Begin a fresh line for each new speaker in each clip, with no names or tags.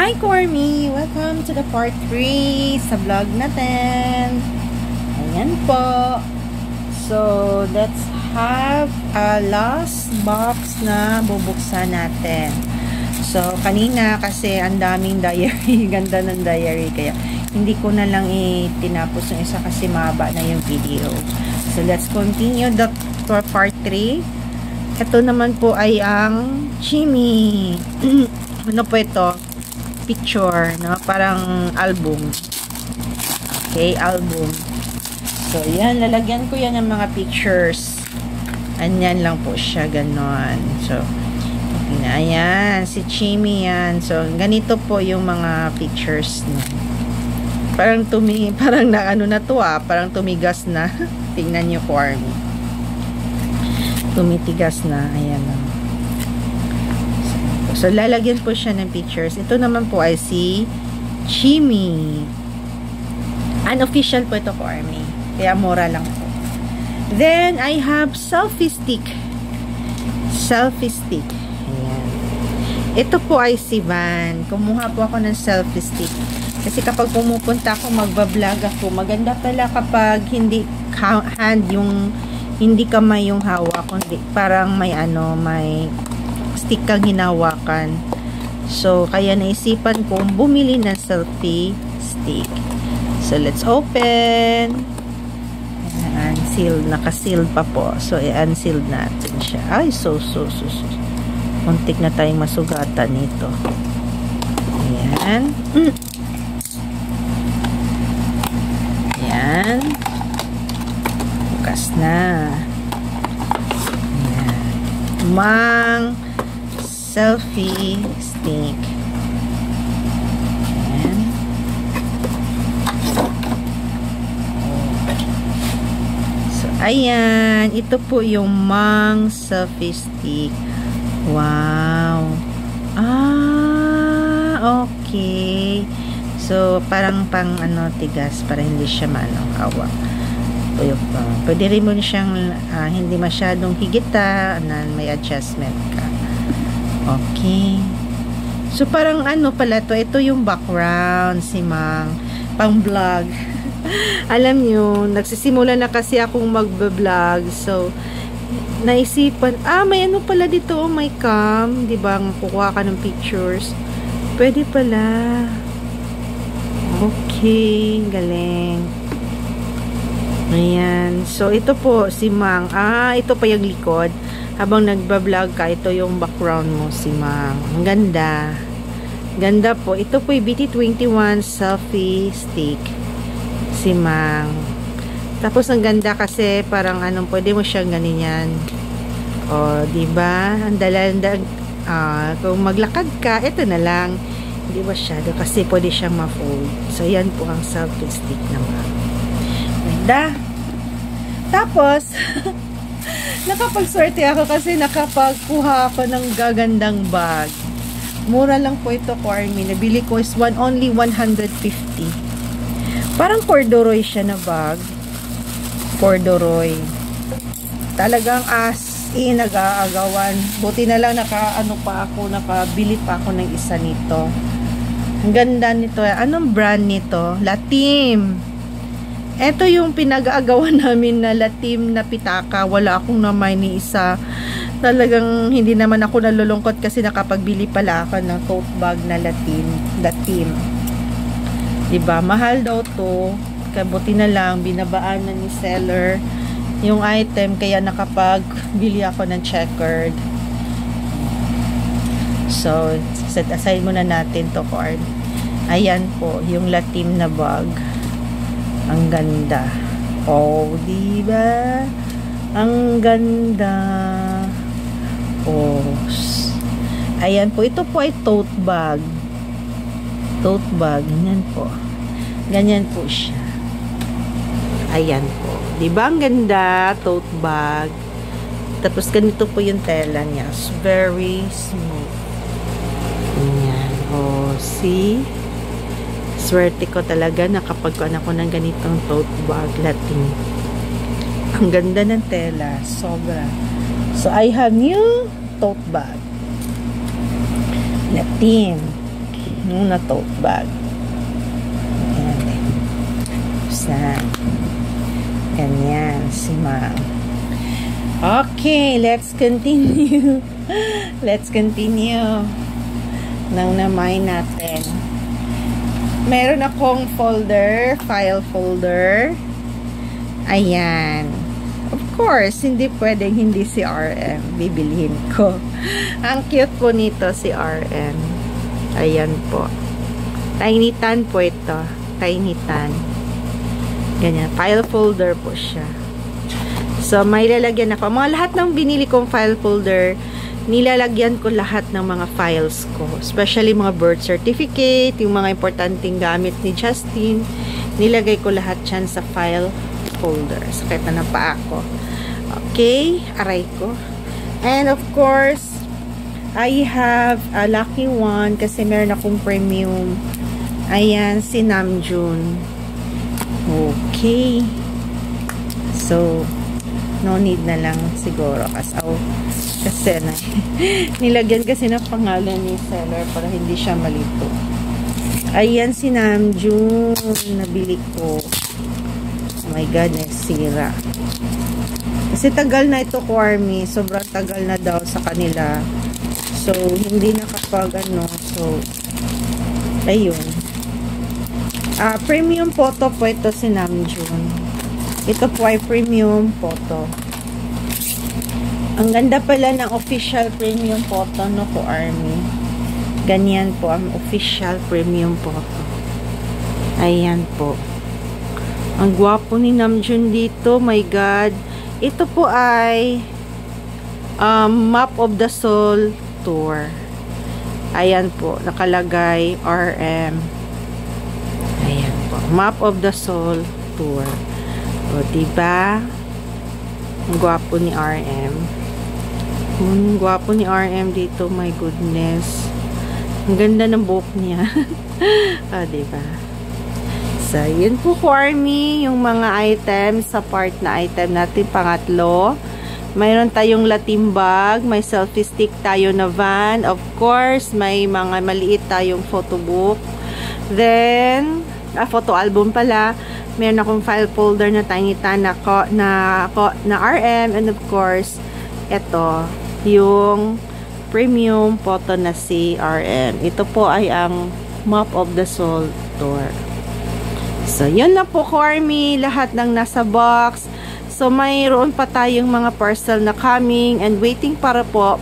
Hi Cormy! Welcome to the part 3 sa vlog natin. Ayan po. So, let's have a last box na bubuksan natin. So, kanina kasi ang daming diary. Ganda ng diary. Kaya, hindi ko na lang itinapos yung isa kasi mahaba na yung video. So, let's continue the part 3. Ito naman po ay ang Chimmy. Ano po ito? Picture, no? Parang album. Okay, album. So, yan. Lalagyan ko yan ng mga pictures. Anyan lang po siya. Ganon. So, okay na. Ayan. Si Chimmy yan. So, ganito po yung mga pictures. No? Parang na ano na to parang tumigas na. Tingnan nyo po, Army. Tumitigas na. Ayan na. So, lalagyan po siya ng pictures. Ito naman po ay si Chimmy. Unofficial po ito po, Army. Kaya mura lang po. Then, I have selfie stick. Selfie stick. Ayan. Ito po ay si Van. Kumuha po ako ng selfie stick. Kasi kapag pumupunta ako, magbablog ako. Maganda pala kapag hindi hand yung, hindi kamay yung hawak. Kundi parang may may stick kang hinawakan. So, kaya naisipan kong bumili ng selfie stick. So, let's open. Unsealed. Naka-sealed pa po. So, i-unsealed natin siya. Ay, so. Muntik na tayong masugatan nito. Ayan. Ayan. Bukas na. Ayan. Mang selfie stick. Ayan. So, ayan. Ito po yung Mang selfie stick. Wow. Okay. So, parang pang tigas para hindi siya hawak. Pwede rin mo siyang hindi masyadong higita na may adjustment ka. Okay. So, parang pala to. Ito yung background si Mang. Pang vlog. Alam nyo, nagsisimula na kasi akong mag-vlog. So, naisipan, may pala dito. Oh, may cam. Diba? Kukuha ka ng pictures. Pwede pala. Okay. Galing. Ayan. So, ito po si Mang. Ito pa yung likod. Habang nagbablog ka, ito yung background mo, si Mang. Ang ganda. Ganda po. Ito po yung BT21 selfie stick. Si Mang. Tapos, ang ganda kasi parang pwede mo siyang ganyan. O, diba? Ang dalandag. Kung maglakad ka, ito na lang. Hindi masyado kasi pwede siyang ma-fold. So, yan po ang selfie stick naman. Ganda. Tapos, nakapagswerte ako kasi nakapagkuha ako ng gagandang bag. Mura lang po ito, Army. Nabili ko is only 150. Parang corduroy siya na bag. Corduroy. Talagang nag-aagawan. Buti na lang nakabili pa ako ng isa nito. Ang ganda nito. Anong brand nito? Latim. Ito yung pinag-aagawan namin na Latim na pitaka. Wala akong namay ni isa. Talagang hindi naman ako nalulungkot kasi nakapagbili pala ako ng tote bag na Latim. Diba? Mahal daw to. Kabuti na lang, binabaan na ni seller yung item. Kaya nakapagbili ako ng checkered. So, set aside muna natin to, Cord. Ayan po, yung Latim na bag. Ang ganda. Oh, diba? Ang ganda. Oh. Ayan po. Ito po ay tote bag. Tote bag. Ganyan po. Ganyan po siya. Ayan po. Diba? Ang ganda. Tote bag. Tapos ganito po yung tela niya. It's very smooth. Ayan. Oh, see? Swerte ko talaga nakapagkuhan ako ng ganitong tote bag Latin. Ang ganda ng tela. Sobra. So, I have new tote bag. Latin. Na tote bag. Ayan. Saan? Ganyan, si ma'am. Okay, let's continue. Let's continue. Nang namay natin. Meron akong folder, file folder. Ayan. Of course, hindi pwedeng hindi si RM. Bibilhin ko. Ang cute po nito si RM. Ayan po. Tiny-tan po ito. Tiny-tan. Ganyan. File folder po siya. So, may lalagyan ako. Mga lahat ng binili kong file folder, nilalagyan ko lahat ng mga files ko. Especially mga birth certificate, yung mga importanteng gamit ni Justin. Nilagay ko lahat yan sa file folder. Sakit na ng paa ko. Okay. Aray ko. And of course, I have a lucky one kasi meron akong premium. Ayan, si Namjoon. Okay. So, no need na lang siguro. Kasi na, nilagyan kasi ng pangalan ni seller para hindi siya malito. Ayan si Namjoon. Nabili ko. Oh my God, nasira. Kasi tagal na ito ko, Army. Sobrang tagal na daw sa kanila. So, hindi nakapag So, ayun. Premium photo po ito si Namjoon. Ito po ay premium photo. Ang ganda pala ng official premium photo, no, ko Army. Ganyan po ang official premium photo. Ayan po. Ang gwapo ni Namjoon dito. My God. Ito po ay Map of the Soul Tour. Ayan po. Nakalagay RM. Ayan po. Map of the Soul Tour. O, diba? Ang gwapo ni RM. Ang gwapo ni RM dito. My goodness. Ang ganda ng buhok niya. O, diba? So, yun po ko, Army. Yung mga items sa part na item natin. Pangatlo. Mayroon tayong latim bag. May selfie stick tayo na van. Of course, may mga maliit tayong photo book. Then, photo album pala. Meron akong file folder na tiny-tan na RM. And of course, ito, yung premium photo na si RM. Ito po ay ang Map of the Soul Tour. So, yun na po, Army. Lahat ng nasa box. So, mayroon pa tayong mga parcel na coming and waiting para po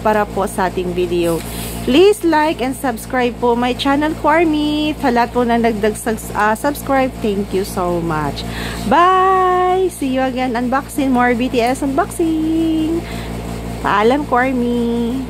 sa ating video. Please like and subscribe po my channel, Army. Sa lahat po na subscribe, thank you so much. Bye! See you again. Unboxing. More BTS unboxing. Paalam, Army.